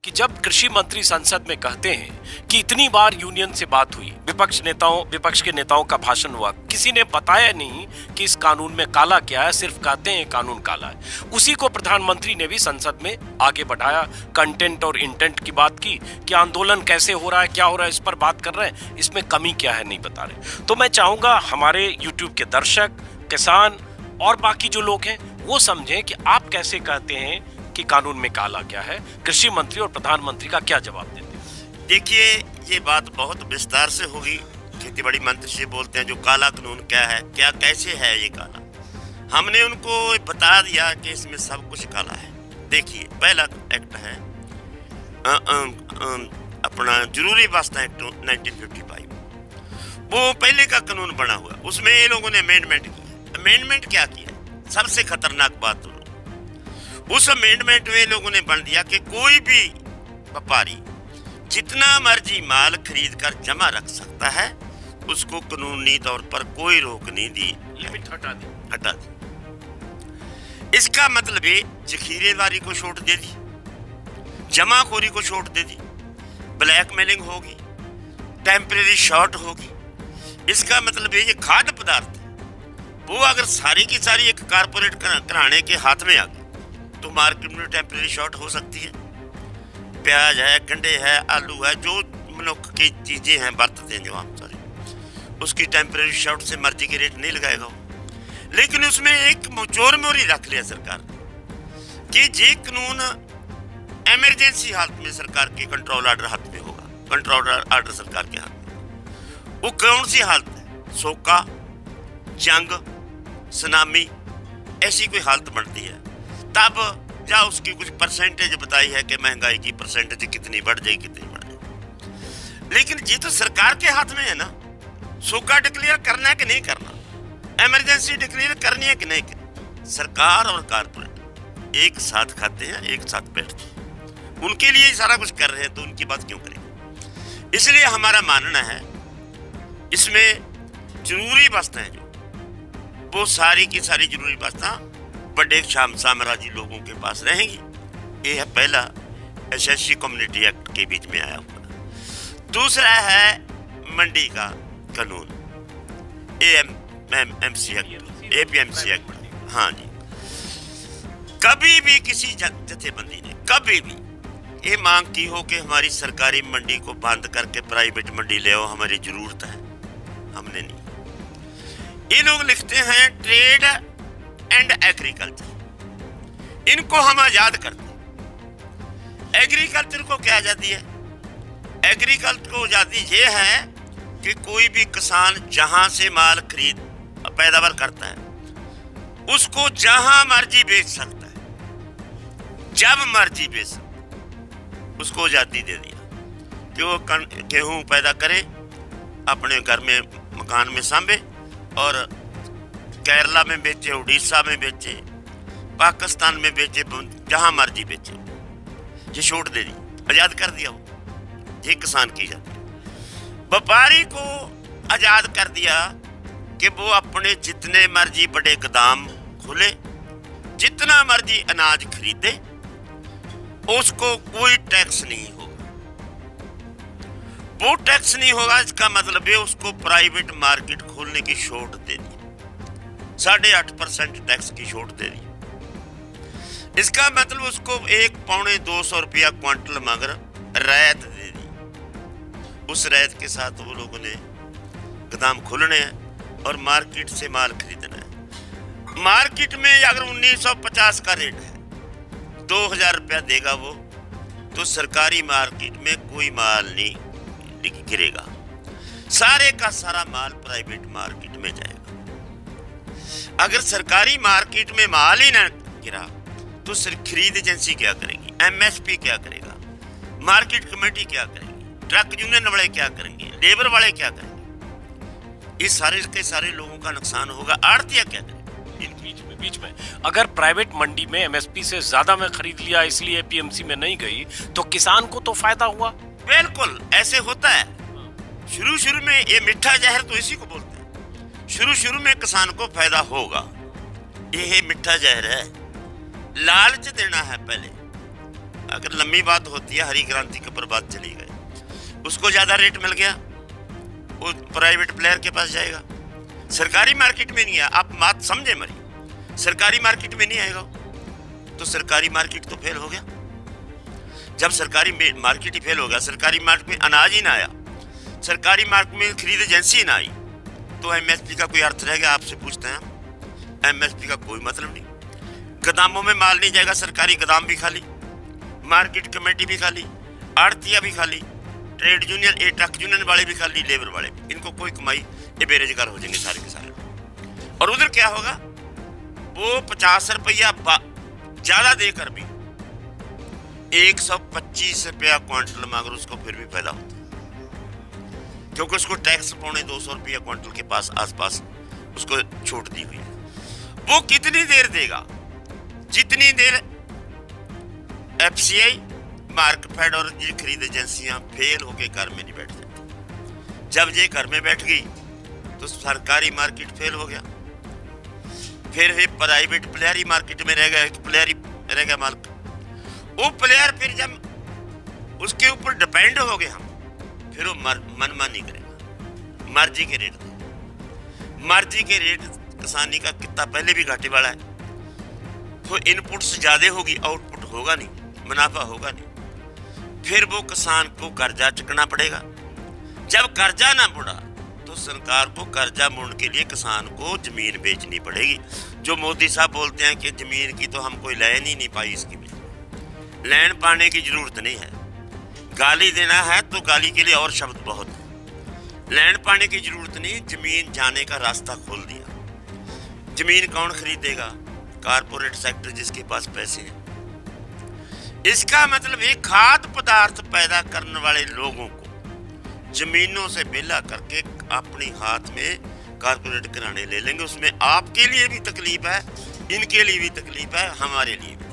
कि जब कृषि मंत्री संसद में कहते हैं कि इतनी बार यूनियन से बात हुई, विपक्ष के नेताओं का भाषण हुआ, किसी ने बताया नहीं कि इस कानून में काला क्या है, सिर्फ कहते हैं कानून काला है। उसी को प्रधानमंत्री ने भी संसद में आगे बढ़ाया, कंटेंट और इंटेंट की बात की कि आंदोलन कैसे हो रहा है, क्या हो रहा है, इस पर बात कर रहे हैं, इसमें कमी क्या है नहीं बता रहे। तो मैं चाहूंगा हमारे यूट्यूब के दर्शक, किसान और बाकी जो लोग हैं वो समझें कि आप कैसे कहते हैं कि कानून में काला क्या है, कृषि मंत्री और प्रधानमंत्री का क्या जवाब देते हैं। देखिए, ये बात बहुत विस्तार से होगी। खेतीबाड़ी मंत्री से बोलते हैं जो काला कानून क्या है, क्या कैसे है ये काला। हमने उनको बता दिया कि इसमें सब कुछ काला है। देखिए, पहला एक्ट है अपना जरूरी वस्ता एक्ट 1955। वो पहले का कानून बना हुआ, उसमें ये लोगों ने अमेंडमेंट किया। अमेंडमेंट क्या किया, सबसे खतरनाक बात, उस अमेंडमेंट में लोगों ने बन दिया कि कोई भी व्यापारी जितना मर्जी माल खरीद कर जमा रख सकता है, उसको कानूनी तौर पर कोई रोक नहीं दी, लिमिट हटा दी। इसका मतलब ये जखीरेदारी को छूट दे दी, जमाखोरी को छूट दे दी, ब्लैकमेलिंग होगी, टेम्परेरी शॉर्ट होगी। इसका मतलब ये खाद्य पदार्थ वो अगर सारी की सारी एक कारपोरेट घराने के हाथ में आ गई तो मार्केट में टेम्परेरी शॉर्ट हो सकती है। प्याज है, गंडे है, आलू है, जो मनुख की चीजें हैं बरतते हैं जो हम उसकी टेम्परेरी शॉर्ट से मर्जी के रेट नहीं लगाएगा वो। लेकिन उसमें एक चोर मोरी रख लिया सरकार कि जे कानून इमरजेंसी हालत में सरकार के कंट्रोल ऑर्डर हाथ में होगा। कंट्रोल ऑर्डर सरकार के हाथ में, वो कौन सी हालत है, सोका, जंग, सुनामी, ऐसी कोई हालत बनती है, तब या उसकी कुछ परसेंटेज बताई है कि महंगाई की परसेंटेज कितनी बढ़ जाएगी, कितनी बढ़ जाएगी। लेकिन ये तो सरकार के हाथ में है ना, सूखा डिक्लेयर करना है कि नहीं करना, इमरजेंसी डिक्लेयर करनी है कि नहीं करनी। सरकार और कारपोरेट एक साथ खाते हैं, एक साथ बैठते हैं, उनके लिए सारा कुछ कर रहे हैं, तो उनकी बात क्यों करें। इसलिए हमारा मानना है इसमें जरूरी वस्तें जो वो सारी की सारी जरूरी वस्तें बड़े साम्राज्य लोगों के पास रहेंगी। ये है पहला एसएससी कम्युनिटी एक्ट के बीच में आया हुआ। दूसरा है मंडी का कानून, एएमसी एक्ट, एपीएमसी एक्ट। हाँ जी, कभी भी किसी जथेबंदी ने कभी भी ये मांग की हो कि हमारी सरकारी मंडी को बंद करके प्राइवेट मंडी ले आओ, हमारी जरूरत है, हमने नहीं। ये लोग लिखते हैं ट्रेड एंड एग्रीकल्चर, इनको हम आजाद करते हैं। एग्रीकल्चर को क्या आजादी है, एग्रीकल्चर को आजादी ये है कि कोई भी किसान जहां से माल खरीद पैदावार करता है उसको जहां मर्जी बेच सकता है, जब मर्जी बेच सकता है। उसको आजादी दे दिया कि वो गेहूं पैदा करे, अपने घर में मकान में सांभे और केरला में बेचे, उड़ीसा में बेचे, पाकिस्तान में बेचे, जहां मर्जी बेचे। ये छूट दे दी, आजाद कर दिया वो। ये किसान की जाती है। व्यापारी को आजाद कर दिया कि वो अपने जितने मर्जी बड़े गोदाम खोले, जितना मर्जी अनाज खरीदे, उसको कोई टैक्स नहीं होगा। वो टैक्स नहीं होगा, इसका मतलब है उसको प्राइवेट मार्केट खोलने की छूट दे दी, 8.5% टैक्स की छूट दे दी। इसका मतलब उसको 1-2.25 रुपया क्विंटल मगर रैयत दे दी। उस रैयत के साथ वो लोगों ने गोदाम खोलने हैं और मार्केट से माल खरीदना है। मार्केट में अगर 1950 का रेट है, 2000 रुपया देगा वो, तो सरकारी मार्केट में कोई माल नहीं गिरेगा, सारे का सारा माल प्राइवेट मार्केट में जाएगा। अगर सरकारी मार्केट में माल ही ना गिरा तो खरीद एजेंसी क्या करेगी, एमएसपी क्या करेगा, मार्केट कमेटी क्या करेगी, ट्रक यूनियन वाले क्या करेंगे, लेबर वाले क्या करेंगे। इस सारे के सारे लोगों का नुकसान होगा। आड़तिया क्या करेगा इन बीच में अगर प्राइवेट मंडी में एमएसपी से ज्यादा में खरीद लिया, इसलिए एपीएमसी में नहीं गई, तो किसान को तो फायदा हुआ। बिल्कुल ऐसे होता है। शुरू में ये मीठा जहर तो इसी को बोलते हैं। शुरू में किसान को फायदा होगा, ये मीठा जहर है, लालच देना है पहले। अगर लंबी बात होती है, हरी क्रांति के ऊपर बात चली गई, उसको ज़्यादा रेट मिल गया, वो प्राइवेट प्लेयर के पास जाएगा, सरकारी मार्केट में नहीं है। आप बात समझे मरी, सरकारी मार्केट में नहीं आएगा, तो सरकारी मार्केट तो फेल हो गया। जब सरकारी मार्केट ही फेल हो गया, सरकारी मार्केट में अनाज ही ना आया, सरकारी मार्केट में खरीद एजेंसी ना आई, तो एमएसपी का कोई अर्थ रह गया? आपसे पूछते हैं हम। एमएसपी का कोई मतलब नहीं। गोदामों में माल नहीं जाएगा, सरकारी गोदाम भी खाली, मार्केट कमेटी भी खाली, आड़तिया भी खाली, ट्रेड यूनियन, ट्रक यूनियन वाले भी खाली, लेबर वाले भी, इनको कोई कमाई, ये बेरोजगार हो जाएंगे सारे के सारे। और उधर क्या होगा? वो 50 रुपया ज्यादा देकर भी 125 रुपया क्वांटल मांग, उसको फिर भी फायदा होता है, क्योंकि उसको टैक्स पौने 200 रुपया क्वांटल के पास आसपास उसको छूट दी हुई है। वो कितनी देर देगा? जितनी देर एफसीआई, मार्कफेड और ये खरीद एजेंसियां फेल होके घर में नहीं बैठ जाती। जब ये घर में बैठ गई तो सरकारी मार्केट फेल हो गया, फिर है प्राइवेट प्लेयर ही मार्केट में रह गया, एक प्लेयर ही रह गया मालिक। वो प्लेयर फिर जब उसके ऊपर डिपेंड हो गए हम, फिर वो मनमानी करेगा, मर्जी के रेट दे। मर्जी के रेट किसानी का कितना पहले भी घाटे वाला है, तो इनपुट से ज्यादा होगी, आउटपुट होगा नहीं, मुनाफा होगा नहीं, फिर वो किसान को कर्जा चुकना पड़ेगा। जब कर्जा ना मुड़ा तो सरकार को कर्जा मोड़ने के लिए किसान को जमीन बेचनी पड़ेगी। जो मोदी साहब बोलते हैं कि जमीन की तो हम कोई लैन ही नहीं पाई, इसकी भी लैन पाने की जरूरत नहीं है। गाली देना है तो गाली के लिए और शब्द बहुत है, लैंड पाने की जरूरत नहीं, जमीन जाने का रास्ता खोल दिया। जमीन कौन खरीदेगा? कारपोरेट सेक्टर, जिसके पास पैसे हैं। इसका मतलब ये खाद्य पदार्थ पैदा करने वाले लोगों को जमीनों से बेला करके अपने हाथ में कारपोरेट घराने ले लेंगे। उसमें आपके लिए भी तकलीफ है, इनके लिए भी तकलीफ है, हमारे लिए भी।